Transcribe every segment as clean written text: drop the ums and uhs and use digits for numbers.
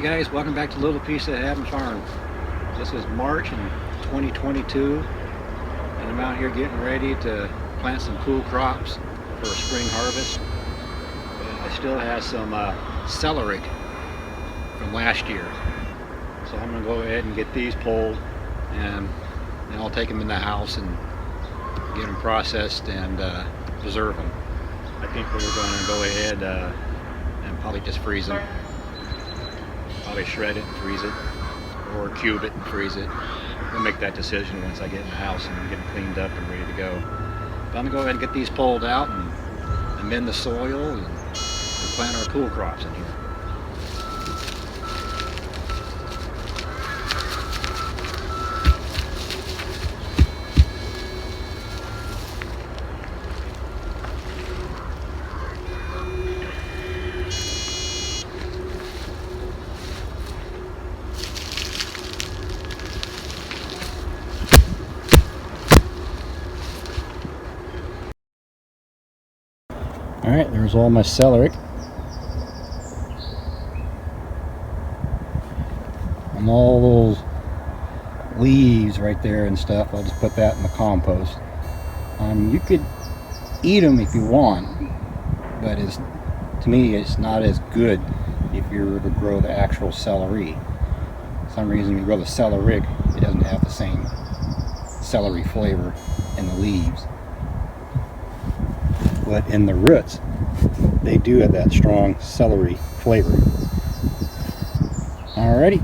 guys, welcome back to Little Piece of Heaven Farm. This is March in 2022 and I'm out here getting ready to plant some cool crops for a spring harvest. I still have some celery from last year, so I'm going to go ahead and get these pulled and then I'll take them in the house and get them processed and preserve them. I think we're going to go ahead and probably just freeze them. Probably shred it and freeze it, or cube it and freeze it. We'll make that decision once I get in the house and get them cleaned up and ready to go. But I'm going to go ahead and get these pulled out and amend the soil and plant our cool crops in here. Alright, there's all my celery. And all those leaves right there and stuff, I'll just put that in the compost. You could eat them if you want, but to me it's not as good if you were to grow the actual celery. For some reason, you grow the celery, it doesn't have the same celery flavor in the leaves. But in the roots, they do have that strong celery flavor. Alrighty.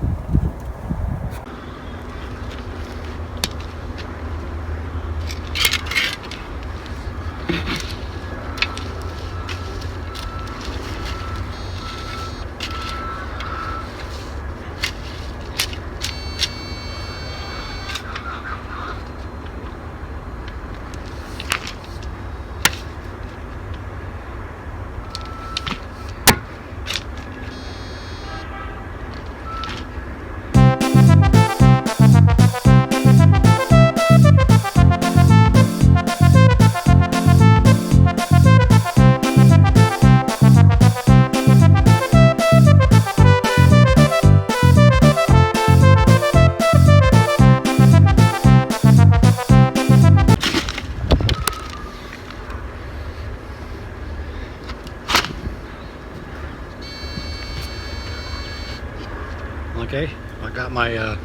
Okay, I got my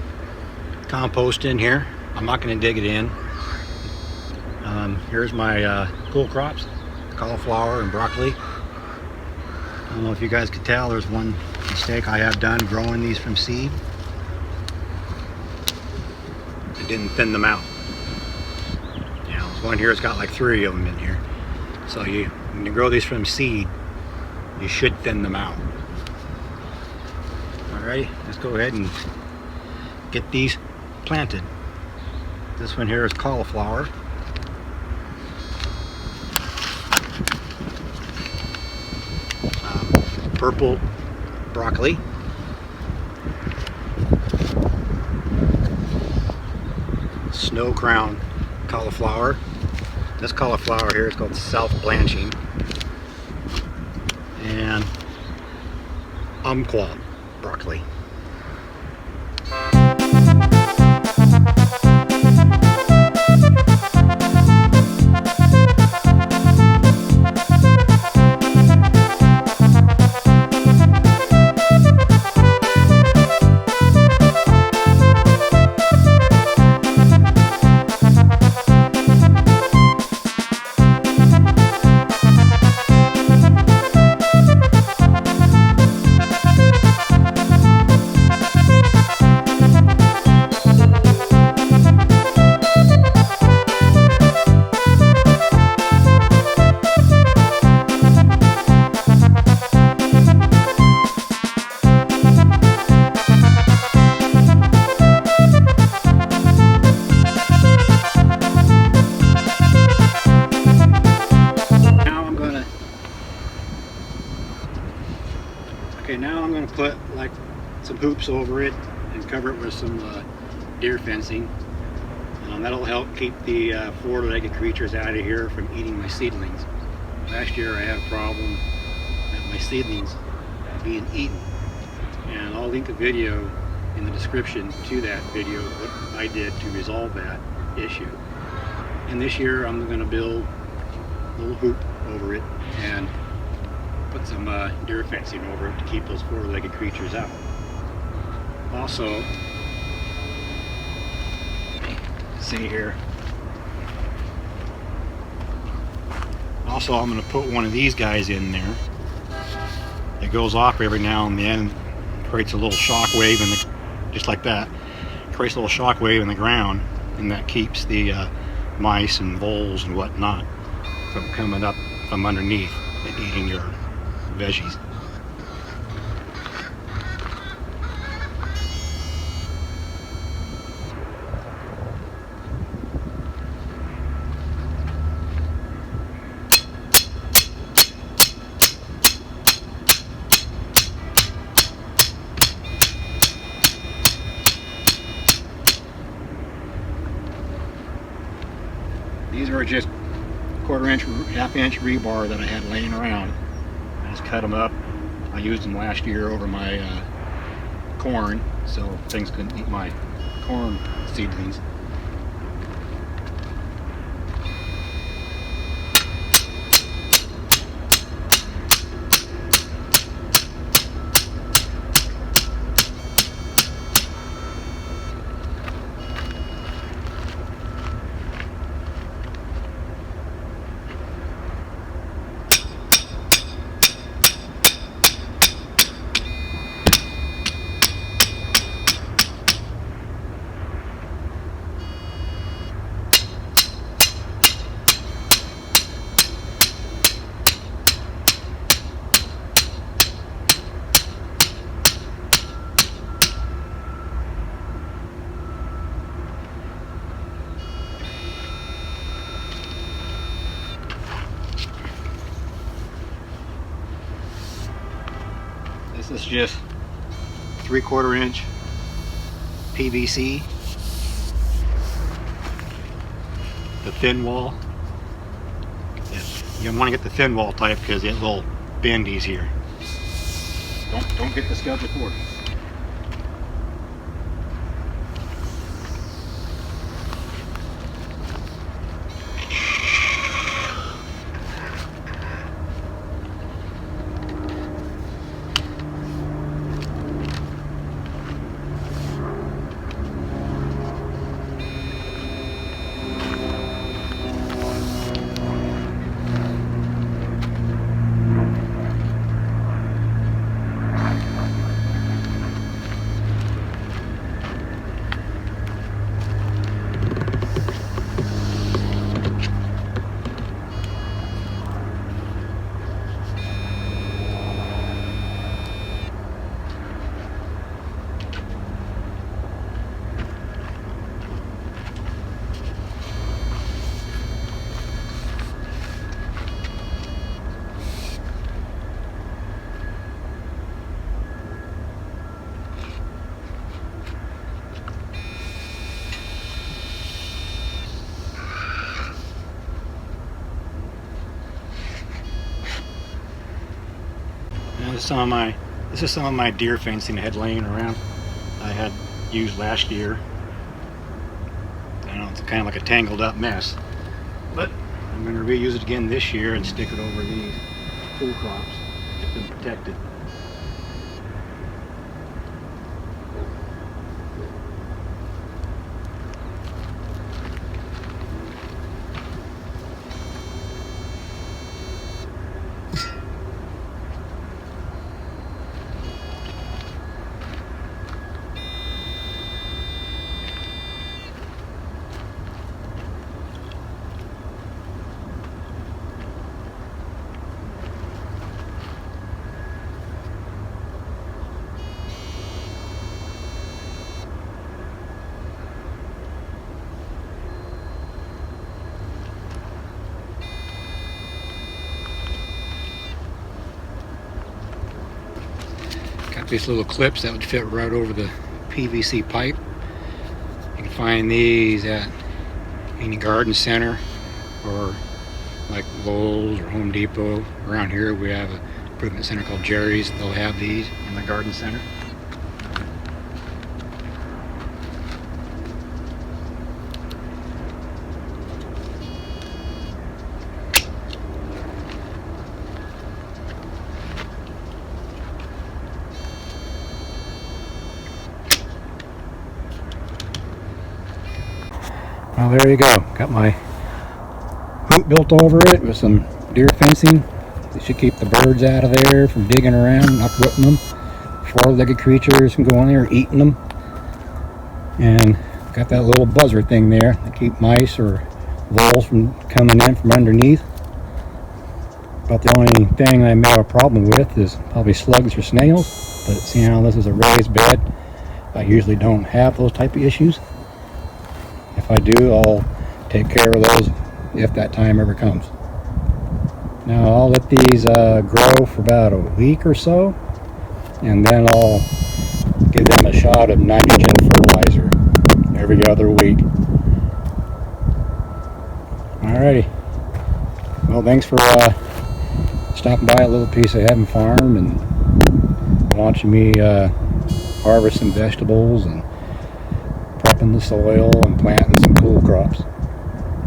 compost in here. I'm not going to dig it in. Here's my cool crops, cauliflower and broccoli. I don't know if you guys could tell, there's one mistake I have done growing these from seed. I didn't thin them out. You know, this one here has got like 3 of them in here. So when you grow these from seed, you should thin them out. Alright, let's go ahead and get these planted. This one here is cauliflower. Purple broccoli. Snow crown cauliflower. This cauliflower here is called self-blanching. And umpqua broccoli. Okay, now I'm going to put like some hoops over it and cover it with some deer fencing. That'll help keep the four-legged creatures out of here from eating my seedlings. Last year I had a problem that my seedlings being eaten, and I'll link a video in the description to that video, what I did to resolve that issue. And this year I'm going to build a little hoop over it and put some deer fencing over it to keep those four-legged creatures out. Also, see here, also I'm going to put one of these guys in there. It goes off every now and then, creates a little shock wave, and just like that, creates a little shock wave in the ground, and that keeps the mice and voles and whatnot from coming up from underneath and eating your veggies. These are just quarter-inch, half-inch rebar that I had laying around. I just cut them up. I used them last year over my corn, so things couldn't eat my corn seedlings. This is just 3/4 inch PVC, the thin wall. You want to get the thin wall type because it will bend easier. Don't get the schedule 40. This is some of my deer fencing I had laying around. I had used last year. I know it's kind of like a tangled up mess, but I'm going to reuse it again this year and stick it over these pool crops, get them protected. These little clips that would fit right over the PVC pipe. You can find these at any garden center or like Lowe's or Home Depot. Around here we have a improvement center called Jerry's. They'll have these in the garden center. Well, there you go. Got my hoop built over it with some deer fencing. They should keep the birds out of there from digging around and uprooting them. Four-legged creatures from going there eating them. And got that little buzzer thing there to keep mice or voles from coming in from underneath. About the only thing I may have a problem with is probably slugs or snails. But seeing how this is a raised bed, I usually don't have those type of issues. If I do, I'll take care of those if that time ever comes. Now I'll let these grow for about a week or so, and then I'll give them a shot of nitrogen fertilizer every other week. Alrighty. Well, thanks for stopping by a little piece of Heaven Farm and watching me harvest some vegetables and prepping the soil and planting some cool crops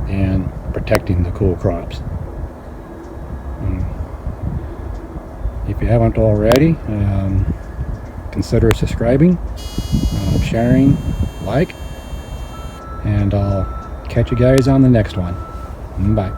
and protecting the cool crops. If you haven't already, consider subscribing, sharing, like, and I'll catch you guys on the next one. Bye.